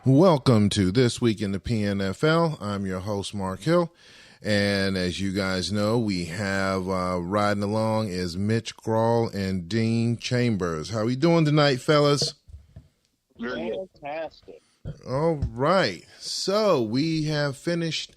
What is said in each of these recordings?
Welcome to This Week in the PNFL. I'm your host, Mark Hill. And as you guys know, we have riding along is Mitch Grawl and Dean Chambers. How we doing tonight, fellas? Fantastic. All right. So we have finished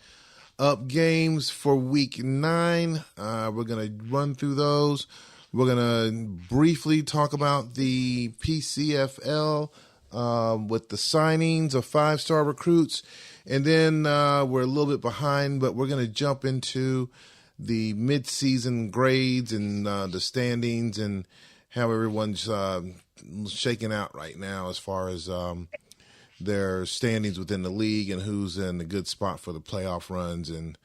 up games for week 9. We're going to run through those. We're going to briefly talk about the PCFL with the signings of 5-star recruits. And then we're a little bit behind, but we're going to jump into the mid-season grades and the standings and how everyone's shaking out right now as far as their standings within the league and who's in a good spot for the playoff runs. And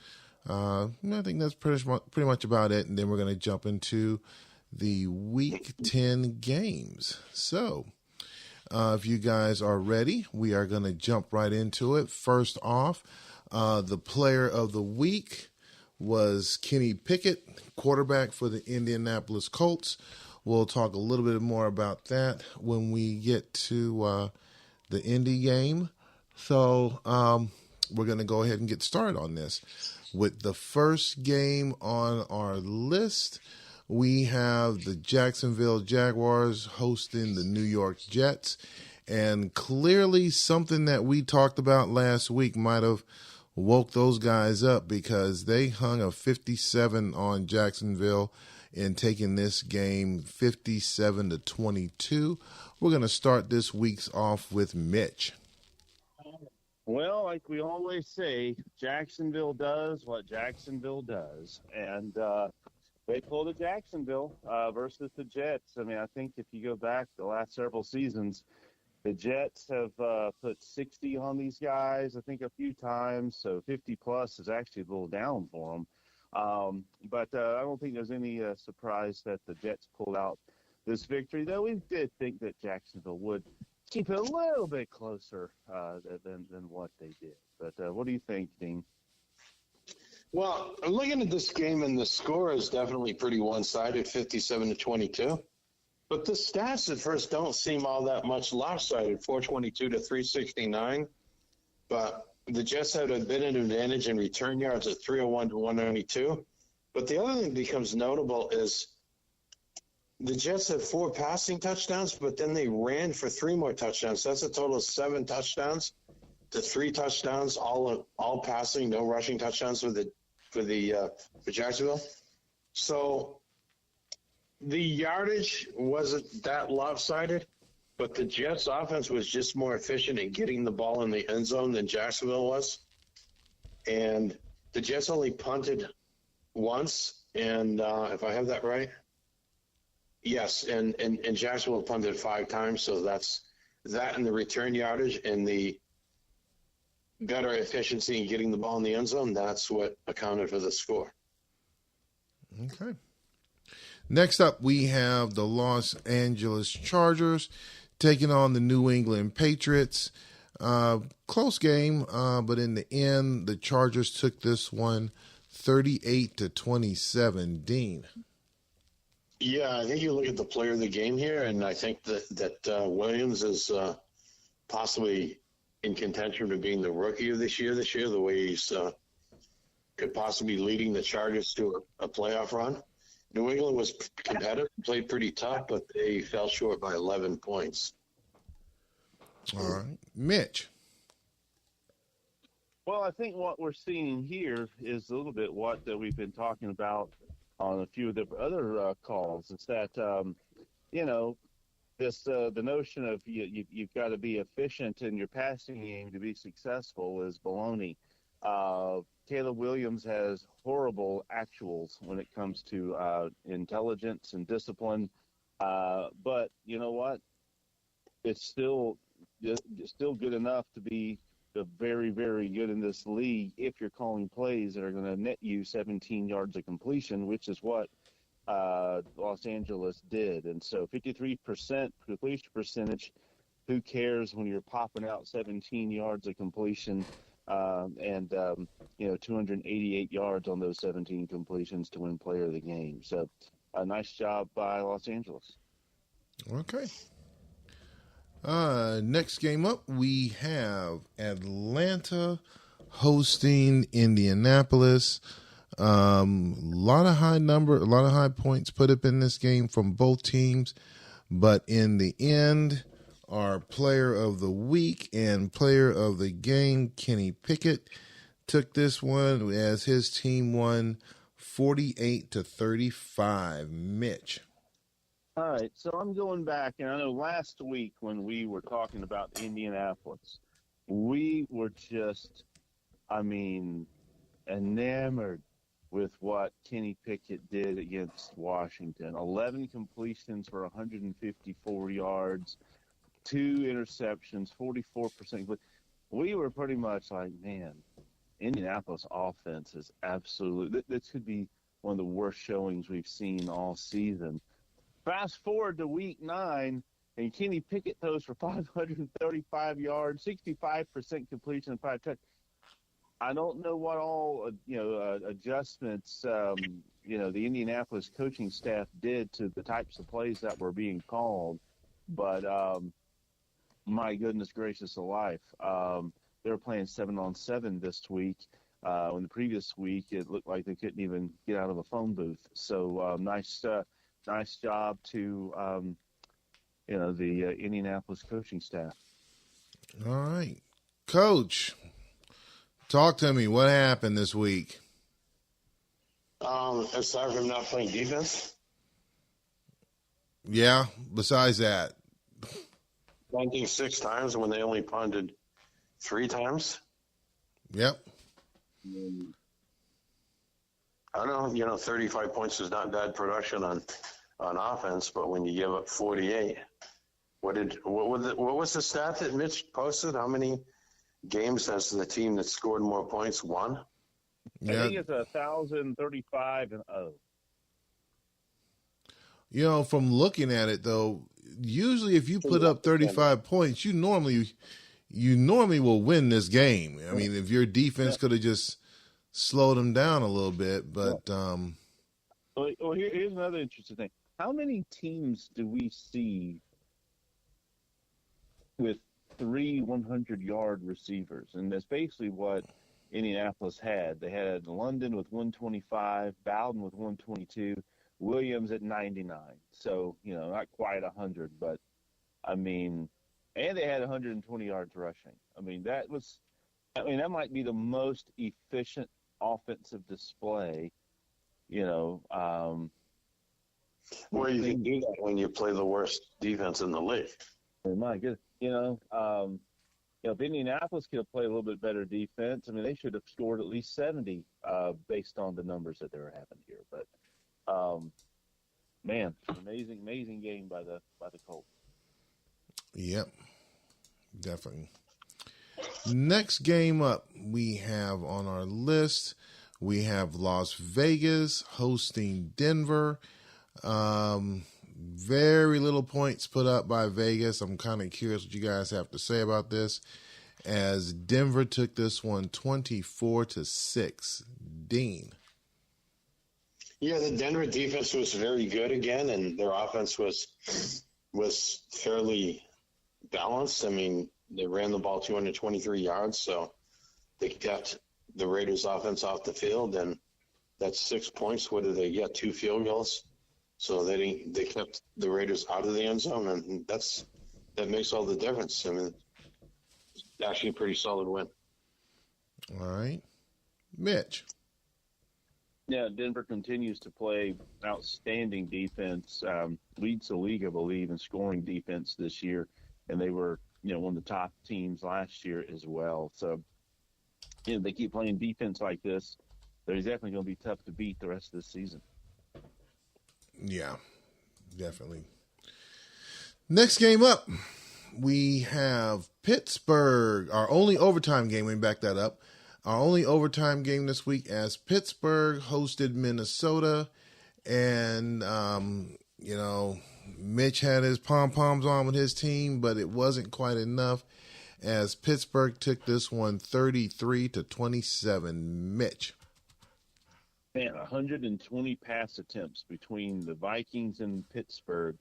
I think that's pretty much about it. And then we're going to jump into the Week 10 games. So if you guys are ready, we are going to jump right into it. First off, the player of the week was Kenny Pickett, quarterback for the Indianapolis Colts. We'll talk a little bit more about that when we get to the Indy game. So we're going to go ahead and get started on this. With the first game on our list, we have the Jacksonville Jaguars hosting the New York Jets. And clearly something that we talked about last week might have woke those guys up because they hung a 57 on Jacksonville in taking this game 57-22. We're going to start this week's off with Mitch. Well, like we always say, Jacksonville does what Jacksonville does. And they pulled a Jacksonville versus the Jets. I mean, I think if you go back the last several seasons, the Jets have put 60 on these guys, I think, a few times. So 50-plus is actually a little down for them. But I don't think there's any surprise that the Jets pulled out this victory, though we did think that Jacksonville would keep it a little bit closer than what they did. But what do you think, Dean? Well, I'm looking at this game, and the score is definitely pretty one-sided, 57-22. But the stats at first don't seem all that much lopsided, 422-369. But the Jets had a bit of an advantage in return yards at 301-192. But the other thing that becomes notable is the Jets had 4 passing touchdowns, but then they ran for 3 more touchdowns. That's a total of 7 touchdowns to 3 touchdowns, all passing, no rushing touchdowns for Jacksonville. So the yardage wasn't that lopsided, but the Jets' offense was just more efficient in getting the ball in the end zone than Jacksonville was. And the Jets only punted once, and if I have that right, yes, and Jacksonville punted 5 times, so that's that and the return yardage and the better efficiency in getting the ball in the end zone. That's what accounted for the score. Okay. Next up, we have the Los Angeles Chargers taking on the New England Patriots. Close game, but in the end, the Chargers took this one 38-27. Dean. Yeah, I think you look at the player of the game here, and I think that Williams is possibly in contention for being the rookie of this year, the way he's could possibly be leading the Chargers to a playoff run. New England was competitive, played pretty tough, but they fell short by 11 points. All right. Mitch. Well, I think what we're seeing here is a little bit what we've been talking about on a few of the other calls. It's that, the notion of you've got to be efficient in your passing game to be successful is baloney. Caleb Williams has horrible actuals when it comes to intelligence and discipline. But you know what? It's still good enough to be very, very good in this league if you're calling plays that are going to net you 17 yards of completion, which is what Los Angeles did. And so 53% completion percentage, who cares when you're popping out 17 yards of completion and 288 yards on those 17 completions to win player of the game. So a nice job by Los Angeles. Okay. Next game up, we have Atlanta hosting Indianapolis. A lot of high points put up in this game from both teams, but in the end, our player of the week and player of the game, Kenny Pickett, took this one as his team won 48-35. Mitch. All right, so I'm going back, and I know last week when we were talking about Indianapolis, we were just, enamored with what Kenny Pickett did against Washington. 11 completions for 154 yards, 2 interceptions, 44%. But we were pretty much like, man, Indianapolis offense is absolute. This could be one of the worst showings we've seen all season. Fast forward to week 9, and Kenny Pickett throws for 535 yards, 65% completion, and 5 touchdowns. I don't know what all adjustments the Indianapolis coaching staff did to the types of plays that were being called, but my goodness gracious alive, they were playing 7-on-7 this week. In the previous week, it looked like they couldn't even get out of a phone booth. So nice job to the Indianapolis coaching staff. All right, Coach. Talk to me. What happened this week? Aside from not playing defense? Yeah, besides that. Punting 6 times when they only punted 3 times? Yep. I don't know, 35 points is not bad production on offense, but when you give up 48, what was the stat that Mitch posted? How many games has the team that scored more points won? Yeah. I think it's 1,035-0. From looking at it though, usually if you put up 35 points, you normally will win this game. I mean, if your defense could have just slowed them down a little bit, but Well, here's another interesting thing. How many teams do we see with 3 100-yard receivers? And that's basically what Indianapolis had. They had London with 125, Bowden with 122, Williams at 99. So, not quite 100, but, and they had 120 yards rushing. That might be the most efficient offensive display, Well, you can do that when you play the worst defense in the league. My goodness. If Indianapolis could have played a little bit better defense, they should have scored at least 70 based on the numbers that they were having here. But, amazing game by the Colts. Yep, definitely. Next game up we have on our list, we have Las Vegas hosting Denver. Very little points put up by Vegas. I'm kind of curious what you guys have to say about this, as Denver took this one 24-6. Dean. Yeah, the Denver defense was very good again, and their offense was fairly balanced. They ran the ball 223 yards, so they kept the Raiders' offense off the field, and that's 6 points. What did they get? 2 field goals. So they kept the Raiders out of the end zone, and that makes all the difference. Actually a pretty solid win. All right. Mitch. Yeah, Denver continues to play outstanding defense, leads the league, I believe, in scoring defense this year, and they were, one of the top teams last year as well. So, they keep playing defense like this, they're definitely going to be tough to beat the rest of the season. Yeah, definitely. Next game up, we have Pittsburgh, our only overtime game. Let me back that up. Our only overtime game this week, as Pittsburgh hosted Minnesota. And, Mitch had his pom-poms on with his team, but it wasn't quite enough, as Pittsburgh took this one 33-27. Mitch. Man, 120 pass attempts between the Vikings and Pittsburgh.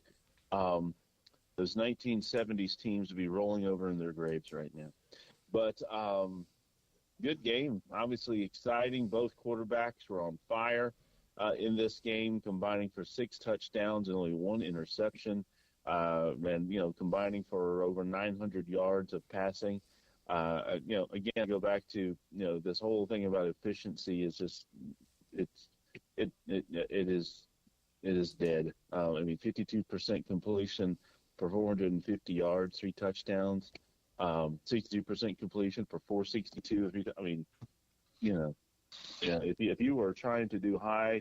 those 1970s teams would be rolling over in their graves right now. But good game. Obviously exciting. Both quarterbacks were on fire in this game, combining for 6 touchdowns and only 1 interception. And, combining for over 900 yards of passing. Again, go back to, this whole thing about efficiency is just, it is dead. 52% completion for 450 yards, 3 touchdowns, 62% completion for 462. If you were trying to do high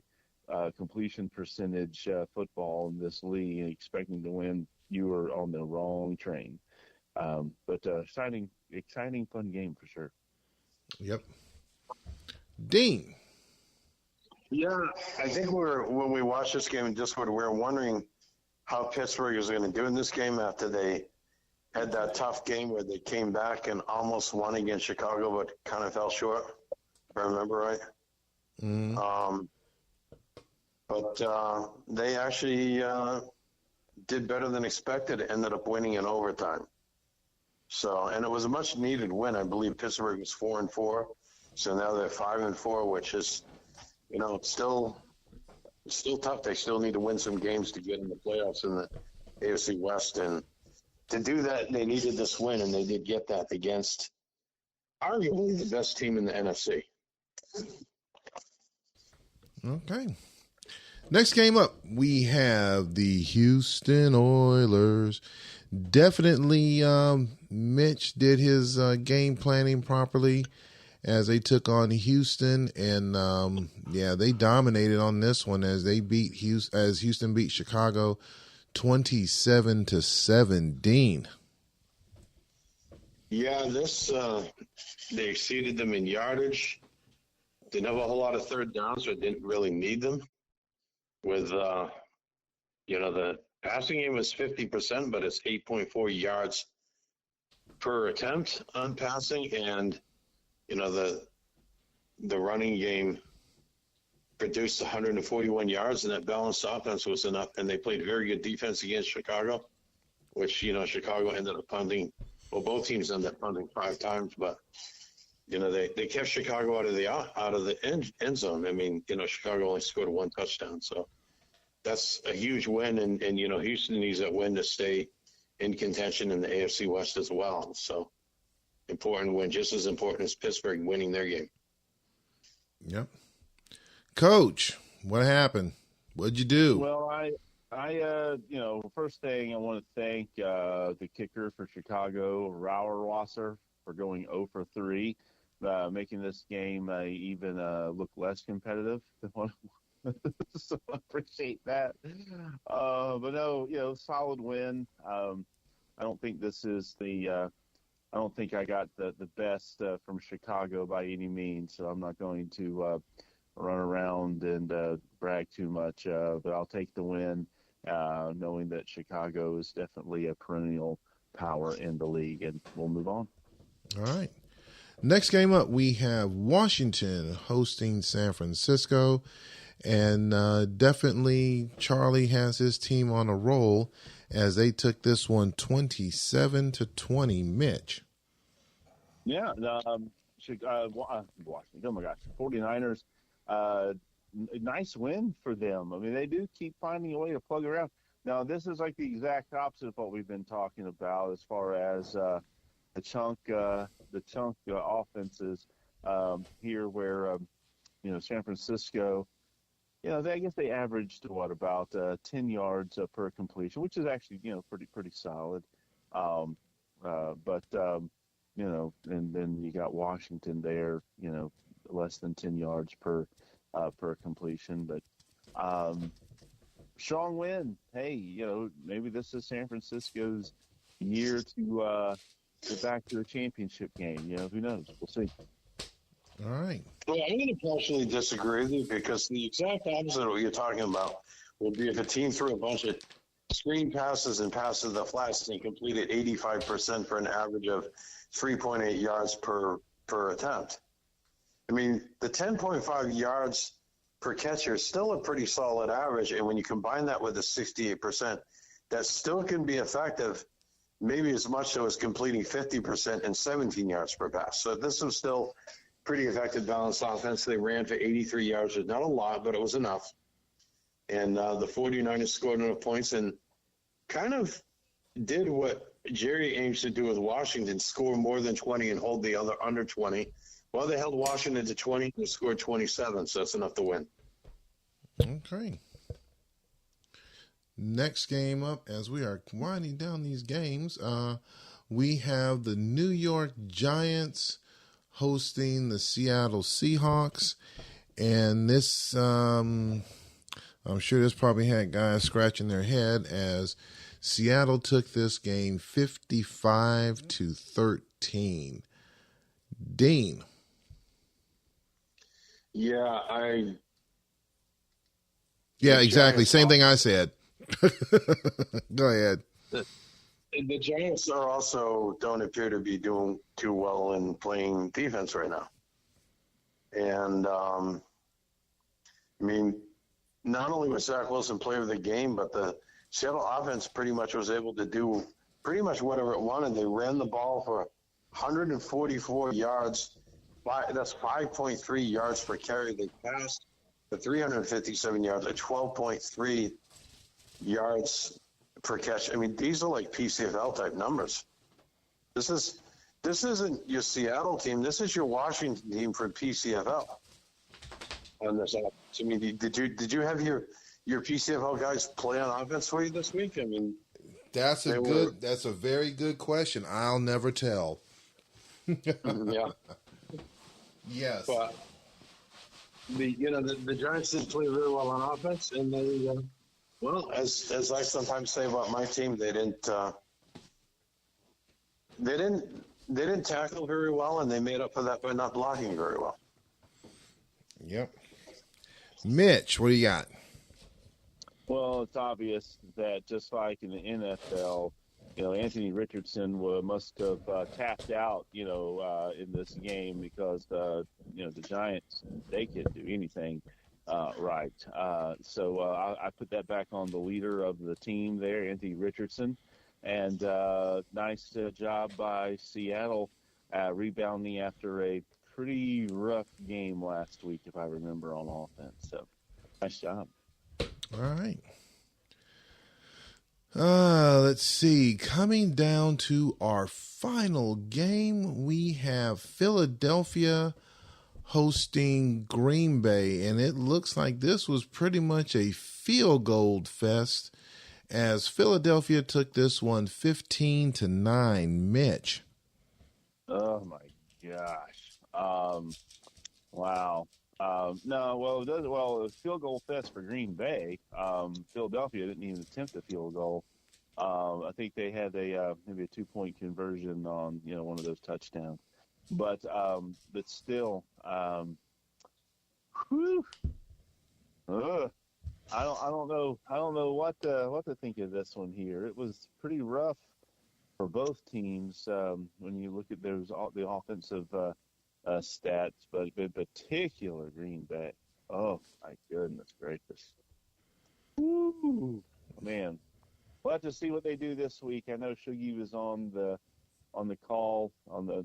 completion percentage football in this league and expecting to win, you were on the wrong train. But exciting, fun game for sure. Yep. Dean. Yeah, I think when we watched this game in Discord, we were wondering how Pittsburgh is going to do in this game after they had that tough game where they came back and almost won against Chicago, but kind of fell short, if I remember right. Mm. But they actually did better than expected, ended up winning in overtime. So, and it was a much needed win. I believe Pittsburgh was 4-4, so now they're 5-4, which is, it's still tough. They still need to win some games to get in the playoffs in the AFC West, and to do that, they needed this win, and they did get that against arguably the best team in the NFC. Okay. Next game up, we have the Houston Oilers. Definitely Mitch did his game planning properly as they took on Houston, and they dominated on this one as Houston beat Chicago 27-7. Dean. Yeah, they exceeded them in yardage. Didn't have a whole lot of third downs, so didn't really need them. With the passing game was 50%, but it's 8.4 yards per attempt on passing, and the running game produced 141 yards, and that balanced offense was enough. And they played very good defense against Chicago, which Chicago ended up punting. Well, both teams ended up punting 5 times, but they kept Chicago out of the end zone. Chicago only scored 1 touchdown, so that's a huge win. And Houston needs that win to stay in contention in the AFC West as well. So important win, just as important as Pittsburgh winning their game. Yep. Coach, what happened? What'd you do? Well, first thing I want to thank the kicker for Chicago, Rauerwasser, for going 0 for 3, making this game even look less competitive than what so I appreciate that. But no, solid win. I don't think this is I don't think I got the best from Chicago by any means, so I'm not going to run around and brag too much. But I'll take the win, knowing that Chicago is definitely a perennial power in the league, and we'll move on. All right. Next game up, we have Washington hosting San Francisco. And definitely Charlie has his team on a roll as they took this one 27-20. Mitch. Yeah, Washington. Oh my gosh, 49ers. Nice win for them. They do keep finding a way to plug around. Now, this is like the exact opposite of what we've been talking about as far as the chunk offenses here, where San Francisco. I guess they averaged about 10 yards per completion, which is actually pretty solid. And then you got Washington there, less than 10 yards per completion. But strong win. Hey, maybe this is San Francisco's year to get back to the championship game. Who knows? We'll see. All right. Well, I'm going to partially disagree with you, because the exact opposite of what you're talking about would be if a team threw a bunch of screen passes and passes the flats and completed 85% for an average of 3.8 yards per attempt. The 10.5 yards per catcher is still a pretty solid average, and when you combine that with the 68% that still can be effective, maybe as much so as completing 50% and 17 yards per pass. So this was still pretty effective balanced offense. They ran for 83 yards. Not a lot, but it was enough. And the 49ers scored enough points and kind of did what Jerry aims to do with Washington, score more than 20 and hold the other under 20. Well, they held Washington to 20 and scored 27, so that's enough to win. Okay. Next game up, as we are winding down these games, we have the New York Giants hosting the Seattle Seahawks. And this, I'm sure this probably had guys scratching their head as Seattle took this game 55-13. Dean. Yeah, Yeah, exactly. Giants Same thing I said. Go ahead. The Giants are also don't appear to be doing too well in playing defense right now. And, I mean, not only was Zach Wilson player of the game, but the Seattle offense pretty much was able to do pretty much whatever it wanted. They ran the ball for 144 yards. That's 5.3 yards per carry. They passed for 357 yards at 12.3 yards per catch. I mean, these are like PCFL type numbers. This isn't your Seattle team. This is your Washington team for PCFL. On this, I mean, did you have your PCFL guys play on offense for you this week? I mean, that's a very good question. I'll never tell. Yeah. Yes. But the Giants did play very well on offense, and they well, as I sometimes say about my team, they didn't tackle very well, and they made up for that by not blocking very well. Yep. Mitch, what do you got? Well, it's obvious that just like in the NFL, Anthony Richardson must have tapped out, in this game because, the Giants, they couldn't do anything right. So I put that back on the leader of the team there, Anthony Richardson. And nice job by Seattle rebounding after a pretty rough game last week, if I remember, on offense. So nice job. All right. Let's see. Coming down to our final game, we have Philadelphia hosting Green Bay, and it looks like this was pretty much a field goal fest as Philadelphia took this one 15-9. Mitch. Oh my gosh. Wow. No, well, it was field goal fest for Green Bay. Philadelphia didn't even attempt a field goal. I think they had maybe a 2-point conversion on one of those touchdowns. But still, whew, I don't know what to think of this one here. It was pretty rough for both teams when you look at the offensive stats, but in particular Green Bay. Oh my goodness gracious! Woo, man, we'll have to see what they do this week. I know Shuggy was on the call on the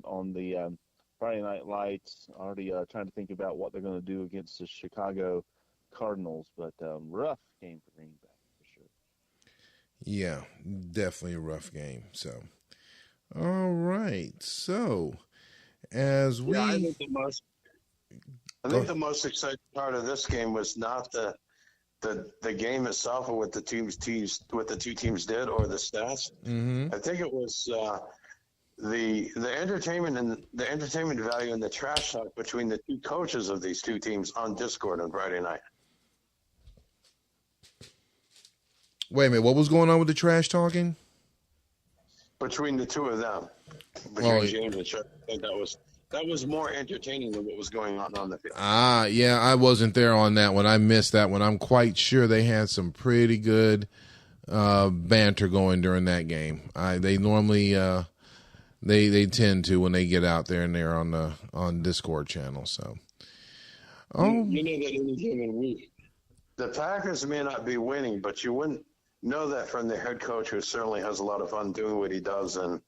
Friday Night Lights, already trying to think about what they're going to do against the Chicago Cardinals, but rough game for Green Bay for sure. Yeah, definitely a rough game. So, all right. So, as we, I think the most exciting part of this game was not the game itself or what the two teams did or the stats. Mm-hmm. I think it was the entertainment and the entertainment value and the trash talk between the two coaches of these two teams on Discord on Friday night. Wait a minute, what was going on with the trash talking? Between the two of them. James and Chuck. I think that was more entertaining than what was going on the field. Yeah, I wasn't there on that one. I missed that one. I'm quite sure they had some pretty good banter going during that game. They normally they tend to when they get out there and they're on Discord channel. So, you know that any given week, the Packers may not be winning, but you wouldn't know that from the head coach, who certainly has a lot of fun doing what he does, and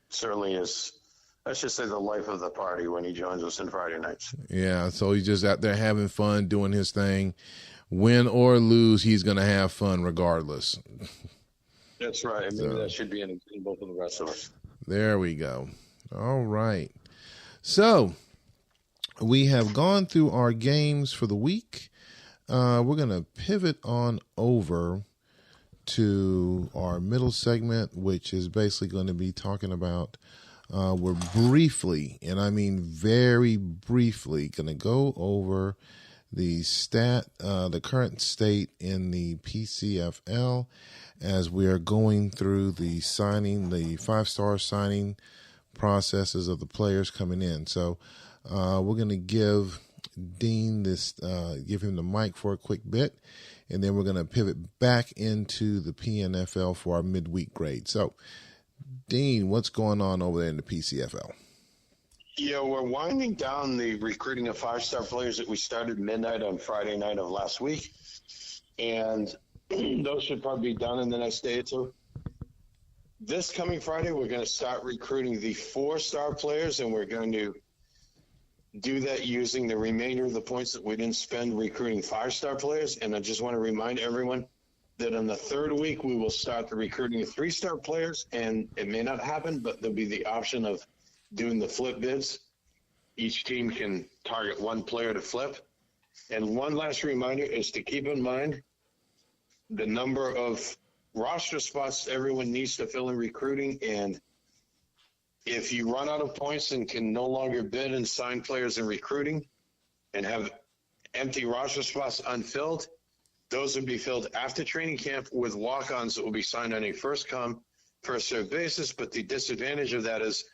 certainly is, let's just say, the life of the party when he joins us on Friday nights. Yeah, so he's just out there having fun, doing his thing. Win or lose, he's going to have fun regardless. That's right. And maybe that should be an example for the rest of us. There we go. All right. So we have gone through our games for the week. We're going to pivot on over to our middle segment, which is basically going to be talking about, we're briefly, and I mean very briefly, going to go over the current state in the PCFL as we are going through the 5-star signing processes of the players coming in. So we're going to give Dean give him the mic for a quick bit, and then we're going to pivot back into the PNFL for our midweek grade. So, Dean, what's going on over there in the PCFL? Yeah, we're winding down the recruiting of 5-star players that we started midnight on Friday night of last week. And those should probably be done in the next day or two. This coming Friday, we're going to start recruiting the 4-star players, and we're going to do that using the remainder of the points that we didn't spend recruiting 5-star players. And I just want to remind everyone that in the third week, we will start the recruiting of 3-star players, and it may not happen, but there'll be the option of doing the flip bids. Each team can target one player to flip. And one last reminder is to keep in mind the number of roster spots everyone needs to fill in recruiting. And if you run out of points and can no longer bid and sign players in recruiting and have empty roster spots unfilled, those will be filled after training camp with walk-ons that will be signed on a first-come, first-served basis. But the disadvantage of that is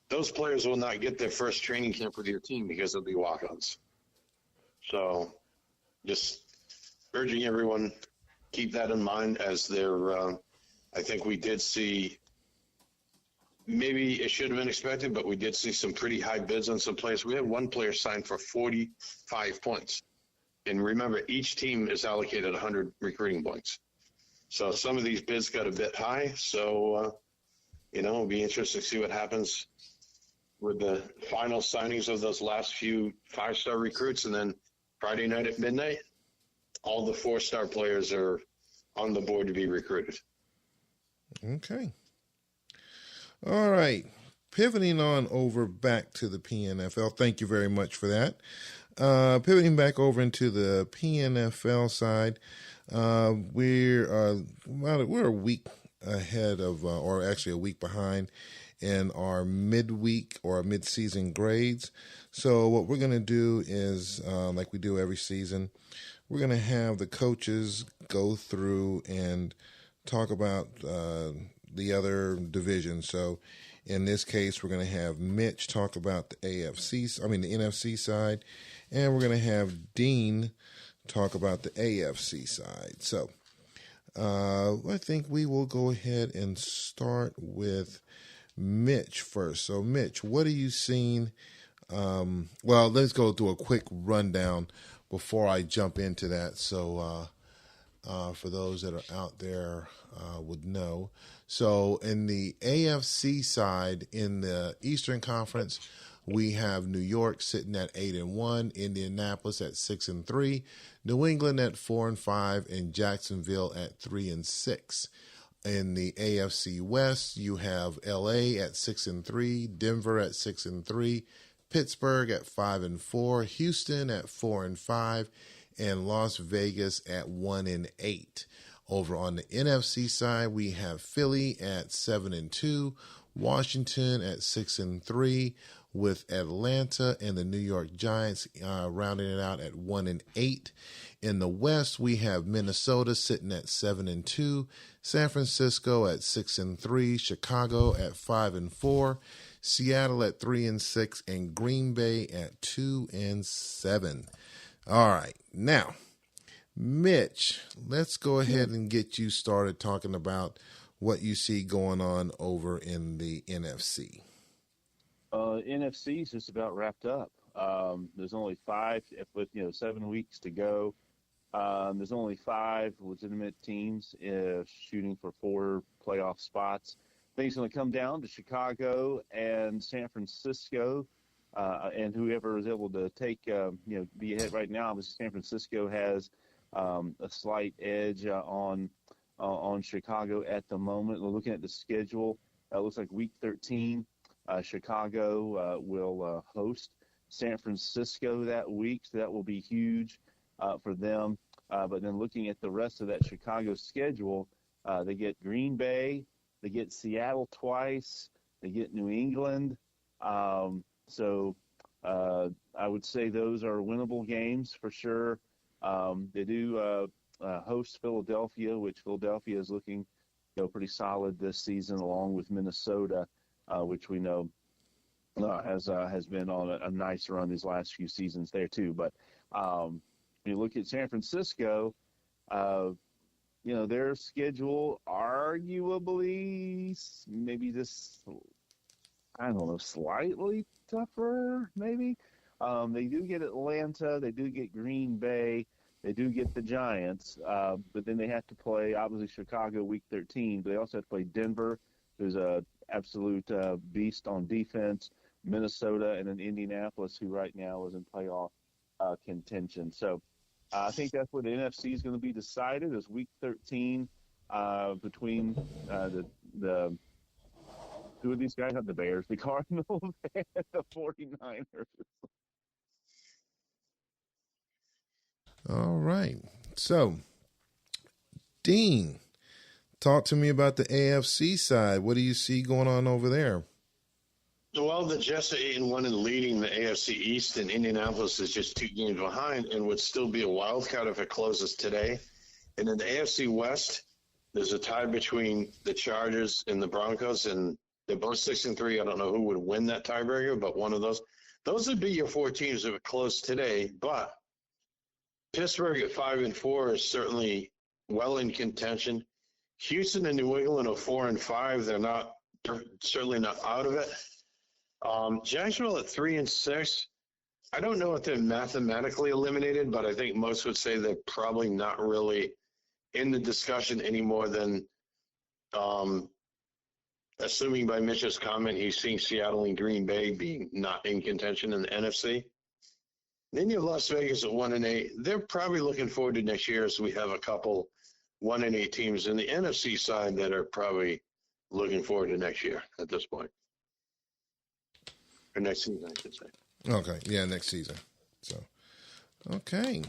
those players will not get their first training camp with your team because they'll be walk-ons. So just urging everyone, keep that in mind as they're I think we did see, maybe it should have been expected, but we did see some pretty high bids on some players. We had one player signed for 45 points. And remember, each team is allocated 100 recruiting points. So some of these bids got a bit high. So, it'll be interesting to see what happens with the final signings of those last few 5-star recruits. And then Friday night at midnight, all the 4-star players are on the board to be recruited. Okay. All right. Pivoting on over back to the PNFL. Thank you very much for that. Pivoting back over into the PNFL side, we're a week ahead of, or actually a week behind in our midweek or mid-season grades. So what we're going to do is, like we do every season, we're going to have the coaches go through and talk about the other divisions. So in this case, we're going to have Mitch talk about the NFC side, and we're going to have Dean talk about the AFC side. So I think we will go ahead and start with Mitch first. So Mitch, what are you seeing? Well, let's go through a quick rundown before I jump into that. So for those that are out there would know. So in the AFC side, in the Eastern Conference, we have New York sitting at 8-1, Indianapolis at 6-3, New England at 4-5, and Jacksonville at 3-6. In the AFC West, you have LA at 6-3, Denver at 6-3, Pittsburgh at 5-4, Houston at 4-5, and Las Vegas at 1-8. Over on the NFC side, we have Philly at 7-2, Washington at 6-3, with Atlanta and the New York Giants rounding it out at 1-8. In the West, we have Minnesota sitting at 7-2, San Francisco at 6-3, Chicago at 5-4, Seattle at 3-6, and Green Bay at 2-7. All right, now, Mitch, let's go ahead and get you started talking about what you see going on over in the NFC. NFC is just about wrapped up. There's only 5 with 7 weeks to go. There's only 5 legitimate teams shooting for 4 playoff spots. I think it's going to come down to Chicago and San Francisco, and whoever is able to take, be ahead right now. Obviously, San Francisco has a slight edge on Chicago at the moment. We're looking at the schedule. It looks like Week 13, Chicago will host San Francisco that week, so that will be huge for them. But then looking at the rest of that Chicago schedule, they get Green Bay, they get Seattle twice, they get New England. So I would say those are winnable games for sure. They do host Philadelphia, which Philadelphia is looking pretty solid this season, along with Minnesota, which we know has been on a nice run these last few seasons there too. But when you look at San Francisco, their schedule arguably maybe just, I don't know, slightly tougher maybe. They do get Atlanta, they do get Green Bay, they do get the Giants, but then they have to play, obviously, Chicago Week 13, but they also have to play Denver, who's a absolute beast on defense, Minnesota, and then Indianapolis, who right now is in playoff contention. So I think that's where the NFC is going to be decided, is Week 13 between the who are these guys? Not the Bears, the Cardinals, and the 49ers. All right. So, Dean, talk to me about the AFC side. What do you see going on over there? Well, the Jets are 8-1 and leading the AFC East, and Indianapolis is just 2 games behind and would still be a wild card if it closes today. And in the AFC West, there's a tie between the Chargers and the Broncos, and they're both 6-3. I don't know who would win that tiebreaker, but one of those. Those would be your 4 teams if it closed today. But Pittsburgh at 5-4 is certainly well in contention. Houston and New England are 4-5. They're certainly not out of it. Jacksonville at 3-6. I don't know if they're mathematically eliminated, but I think most would say they're probably not really in the discussion any more than, assuming by Mitch's comment, he's seeing Seattle and Green Bay being not in contention in the NFC. Then you have Las Vegas at 1-8. They're probably looking forward to next year, as we have a couple 1-8 teams in the NFC side that are probably looking forward to next year at this point. Or next season, I should say. Okay, yeah, next season. So, okay,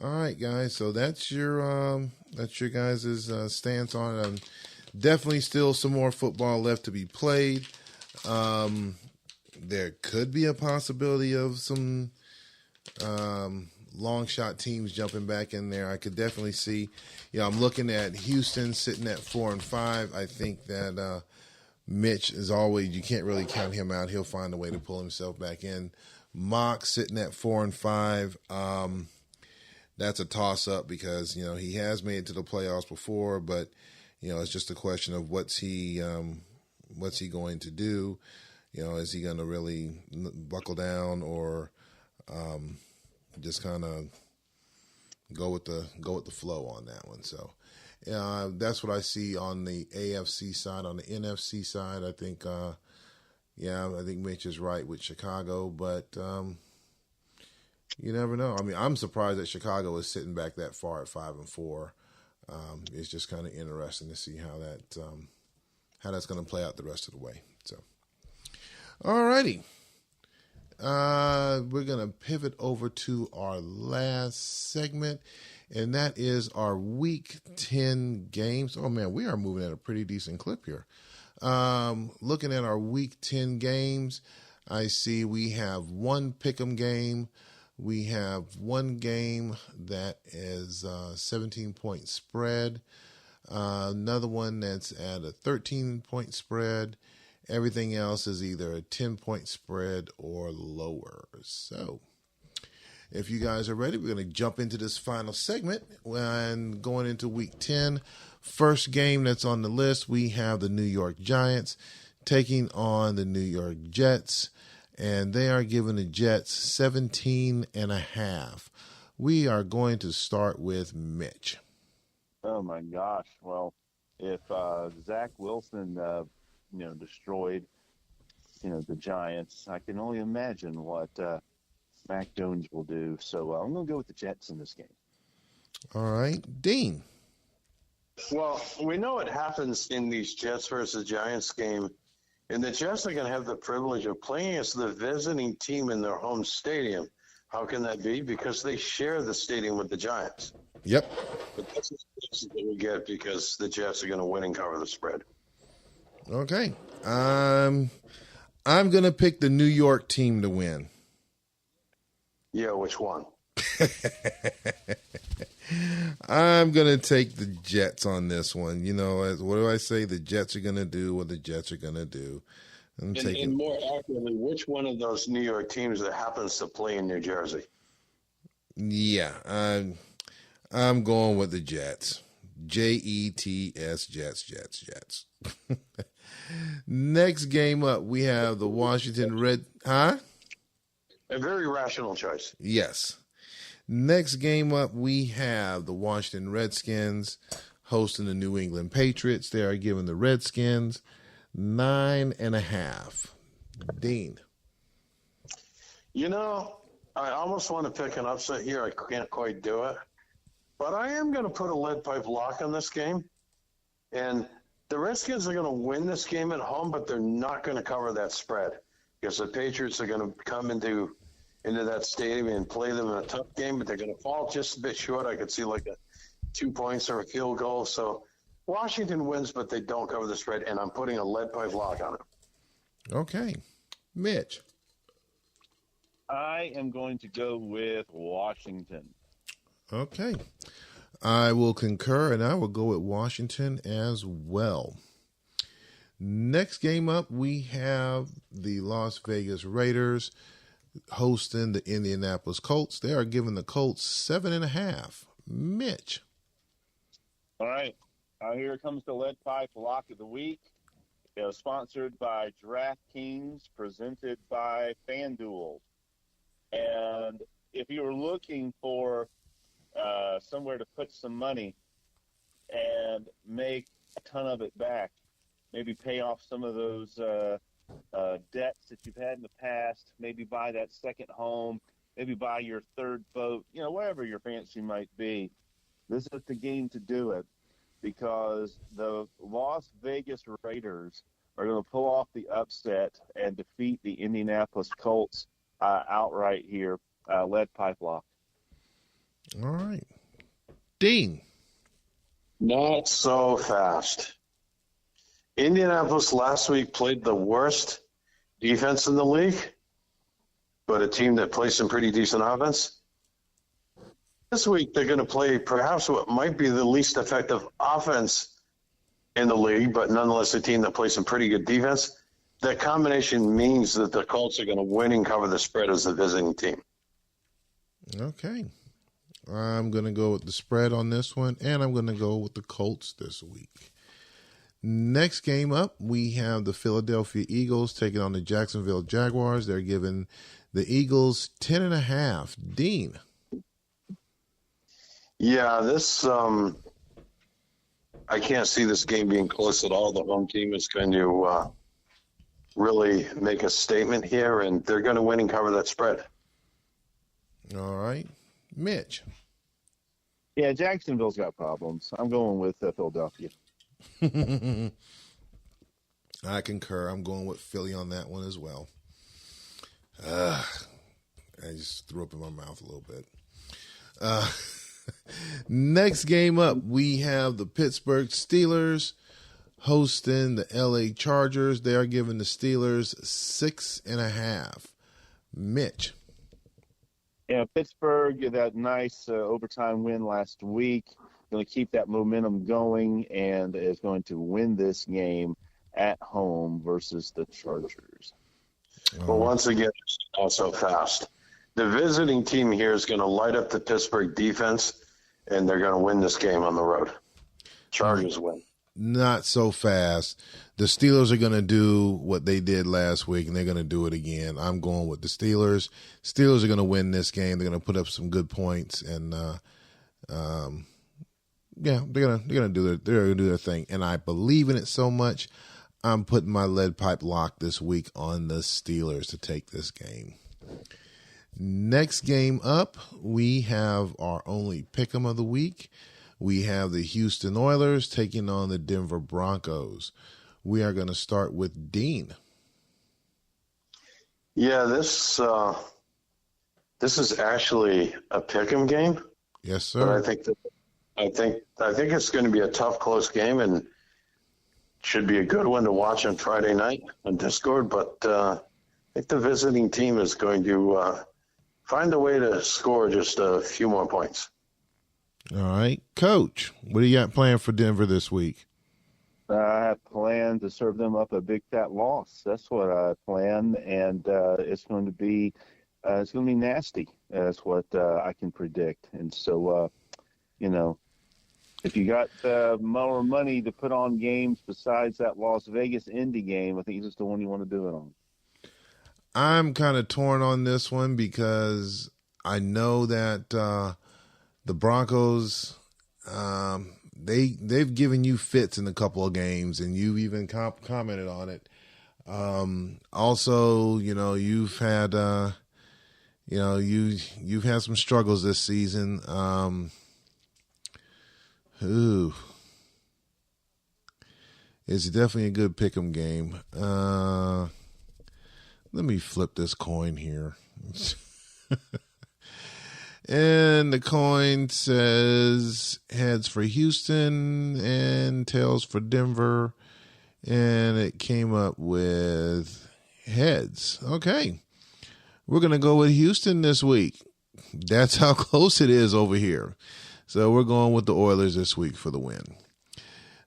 all right, guys. So that's your guys' stance on it. Definitely still some more football left to be played. There could be a possibility of some long shot teams jumping back in there. I could definitely see. I'm looking at Houston sitting at 4-5. I think that Mitch is always, you can't really count him out. He'll find a way to pull himself back in. Mock sitting at 4-5. That's a toss up because, he has made it to the playoffs before, but, it's just a question of what's he going to do? Is he going to really buckle down or just kind of go with the flow on that one? So that's what I see on the AFC side. On the NFC side, I think I think Mitch is right with Chicago, but you never know. I mean, I'm surprised that Chicago is sitting back that far at 5-4. It's just kind of interesting to see how that's going to play out the rest of the way. So, all righty. We're going to pivot over to our last segment, and that is our Week 10 games. Oh, man, we are moving at a pretty decent clip here. Looking at our Week 10 games, I see we have one pick'em game. We have one game that is 17-point spread. Another one that's at a 13-point spread. Everything else is either a 10-point spread or lower. So if you guys are ready, we're going to jump into this final segment and going into Week 10. First game that's on the list, we have the New York Giants taking on the New York Jets, and they are giving the Jets 17.5. We are going to start with Mitch. Oh my gosh! Well, if Zach Wilson, destroyed, the Giants, I can only imagine what Mac Jones will do. So I'm going to go with the Jets in this game. All right, Dean. Well, we know what happens in these Jets versus Giants game, and the Jets are going to have the privilege of playing as the visiting team in their home stadium. How can that be? Because they share the stadium with the Giants. Yep. But that's the that we get because the Jets are going to win and cover the spread. Okay. I'm going to pick the New York team to win. Yeah, which one? I'm going to take the Jets on this one. What do I say? The Jets are going to do what the Jets are going to do. And more accurately, which one of those New York teams that happens to play in New Jersey? Yeah, I'm going with the Jets. Jets, Jets. Next game up, we have the Washington Red. Huh? A very rational choice. Yes. Next game up, we have the Washington Redskins hosting the New England Patriots. They are giving the Redskins 9.5. Dean. I almost want to pick an upset here. I can't quite do it. But I am going to put a lead pipe lock on this game. And the Redskins are going to win this game at home, but they're not going to cover that spread because the Patriots are going to come into that stadium and play them in a tough game, but they're going to fall just a bit short. I could see like 2 points or a field goal. So Washington wins, but they don't cover the spread, and I'm putting a lead pipe lock on it. Okay. Mitch. I am going to go with Washington. Okay. I will concur, and I will go with Washington as well. Next game up, we have the Las Vegas Raiders hosting the Indianapolis Colts. They are giving the Colts 7.5. Mitch. All right. Here comes the lead pipe lock of the week. Sponsored by DraftKings, presented by FanDuel. And if you were looking for somewhere to put some money and make a ton of it back, maybe pay off some of those debts that you've had in the past, maybe buy that second home, maybe buy your third boat, whatever your fancy might be, this is the game to do it. Because the Las Vegas Raiders are going to pull off the upset and defeat the Indianapolis Colts outright here. Lead pipe lock. All right. Dean. Not so fast. Indianapolis last week played the worst defense in the league, but a team that plays some pretty decent offense. This week, they're going to play perhaps what might be the least effective offense in the league, but nonetheless a team that plays some pretty good defense. That combination means that the Colts are going to win and cover the spread as the visiting team. Okay. I'm going to go with the spread on this one, and I'm going to go with the Colts this week. Next game up, we have the Philadelphia Eagles taking on the Jacksonville Jaguars. They're giving the Eagles 10.5. Dean. Yeah, this I can't see this game being close at all. The home team is going to really make a statement here, and they're going to win and cover that spread. All right. Mitch. Yeah, Jacksonville's got problems. I'm going with Philadelphia. I concur. I'm going with Philly on that one as well. I just threw up in my mouth a little bit. Next game up, we have the Pittsburgh Steelers hosting the LA Chargers. They are giving the Steelers 6.5. Mitch. Yeah, Pittsburgh, that nice overtime win last week, going to keep that momentum going and is going to win this game at home versus the Chargers. Well, once again, it's not so fast. The visiting team here is going to light up the Pittsburgh defense, and they're going to win this game on the road. Chargers win. not so fast. The Steelers are going to do what they did last week, and they're going to do it again. I'm going with the Steelers. Steelers are going to win this game. They're going to put up some good points, and yeah, they're gonna do their thing. And I believe in it so much, I'm putting my lead pipe lock this week on the Steelers to take this game. Next game up, we have our only pick'em of the week. We have the Houston Oilers taking on the Denver Broncos. We are going to start with Dean. Yeah, this is actually a pick'em game. Yes, sir. But I think it's going to be a tough, close game, and should be a good one to watch on Friday night on Discord. But I think the visiting team is going to find a way to score just a few more points. All right, Coach, what do you got planned for Denver this week? I have planned to serve them up a big fat loss. That's what I plan, and it's going to be nasty. That's what I can predict. And so, if you got more money to put on games besides that Las Vegas Indy game, I think this is the one you want to do it on. I'm kind of torn on this one because I know that the Broncos, they've given you fits in a couple of games, and you've even commented on it. Also, you've had you've had some struggles this season. It's definitely a good pick'em game. Let me flip this coin here. And the coin says heads for Houston and tails for Denver. And it came up with heads. Okay. We're going to go with Houston this week. That's how close it is over here. So we're going with the Oilers this week for the win.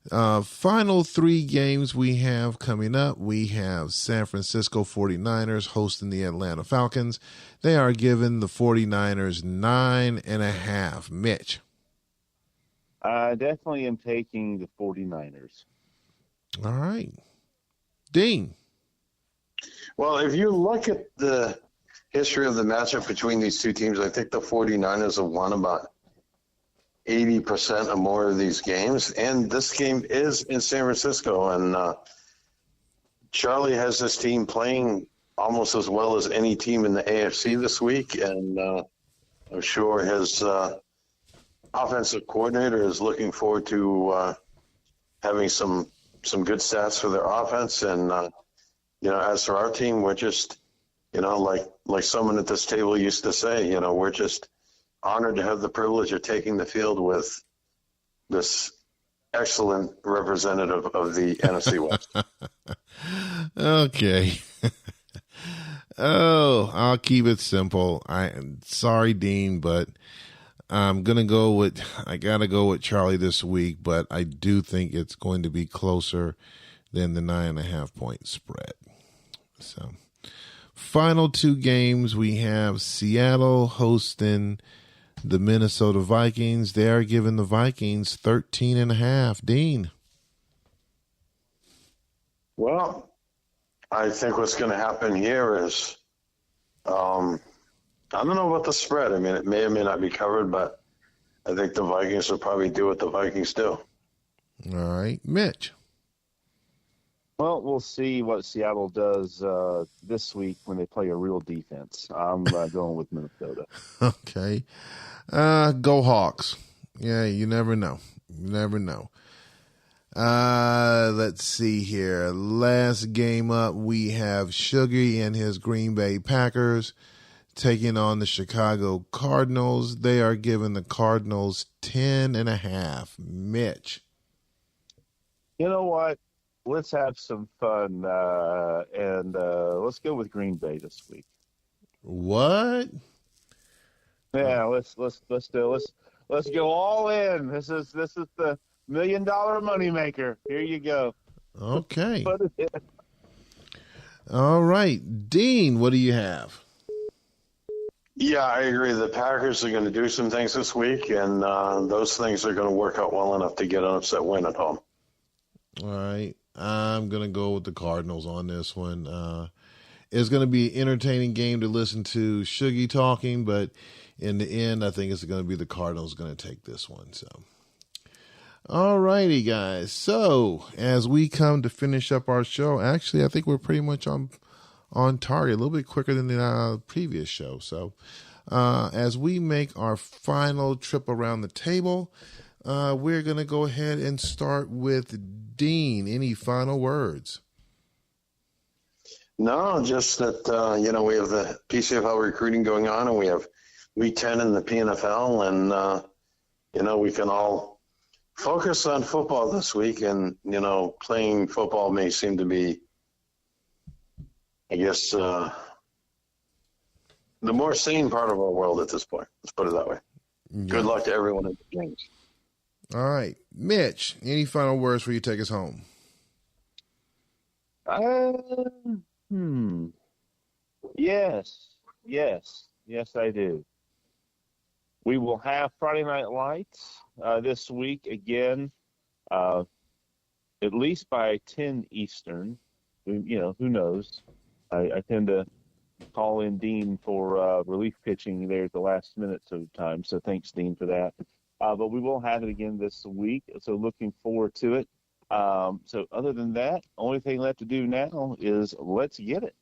Final three games we have coming up. We have San Francisco 49ers hosting the Atlanta Falcons. They are giving the 49ers 9.5. Mitch. I definitely am taking the 49ers. All right. Dean. Well, if you look at the history of the matchup between these two teams, I think the 49ers have won about 80% or more of these games. And this game is in San Francisco. And Charlie has this team playing almost as well as any team in the AFC this week. And I'm sure his offensive coordinator is looking forward to having some good stats for their offense. And, as for our team, we're just, like someone at this table used to say, we're just honored to have the privilege of taking the field with this excellent representative of the NFC West. Okay. I'll keep it simple. Sorry, Dean, but I gotta go with Charlie this week, but I do think it's going to be closer than the 9.5 point spread. So final two games, we have Seattle hosting the Minnesota Vikings. They are giving the Vikings 13.5. Dean. Well, I think what's going to happen here is, I don't know about the spread. I mean, it may or may not be covered, but I think the Vikings will probably do what the Vikings do. All right, Mitch. Well, we'll see what Seattle does this week when they play a real defense. I'm going with Minnesota. Okay. Go Hawks. Yeah, you never know. Let's see here. Last game up, we have Sugar and his Green Bay Packers taking on the Chicago Cardinals. They are giving the Cardinals 10.5. Mitch. You know what? Let's have some fun and let's go with Green Bay this week. What? Yeah, let's go all in. This is the $1 million moneymaker. Here you go. Okay. All right, Dean, what do you have? Yeah, I agree. The Packers are going to do some things this week, and those things are going to work out well enough to get an upset win at home. All right. I'm going to go with the Cardinals on this one. It's going to be an entertaining game to listen to Shuggy talking, but in the end, I think it's going to be the Cardinals going to take this one. So, all righty, guys. So, as we come to finish up our show, actually, I think we're pretty much on target, a little bit quicker than the previous show. So, as we make our final trip around the table, we're going to go ahead and start with Dean. Any final words? No, just that, we have the PCFL recruiting going on, and we have Week 10 in the PNFL, and, we can all focus on football this week, and, playing football may seem to be, I guess, the more sane part of our world at this point. Let's put it that way. Yeah. Good luck to everyone in the games. All right. Mitch, any final words before you take us home? Yes, I do. We will have Friday Night Lights this week again, at least by 10 Eastern. Who knows? I tend to call in Dean for relief pitching there at the last minute of the time, so thanks, Dean, for that. But we will have it again this week, so looking forward to it. So other than that, only thing left to do now is let's get it.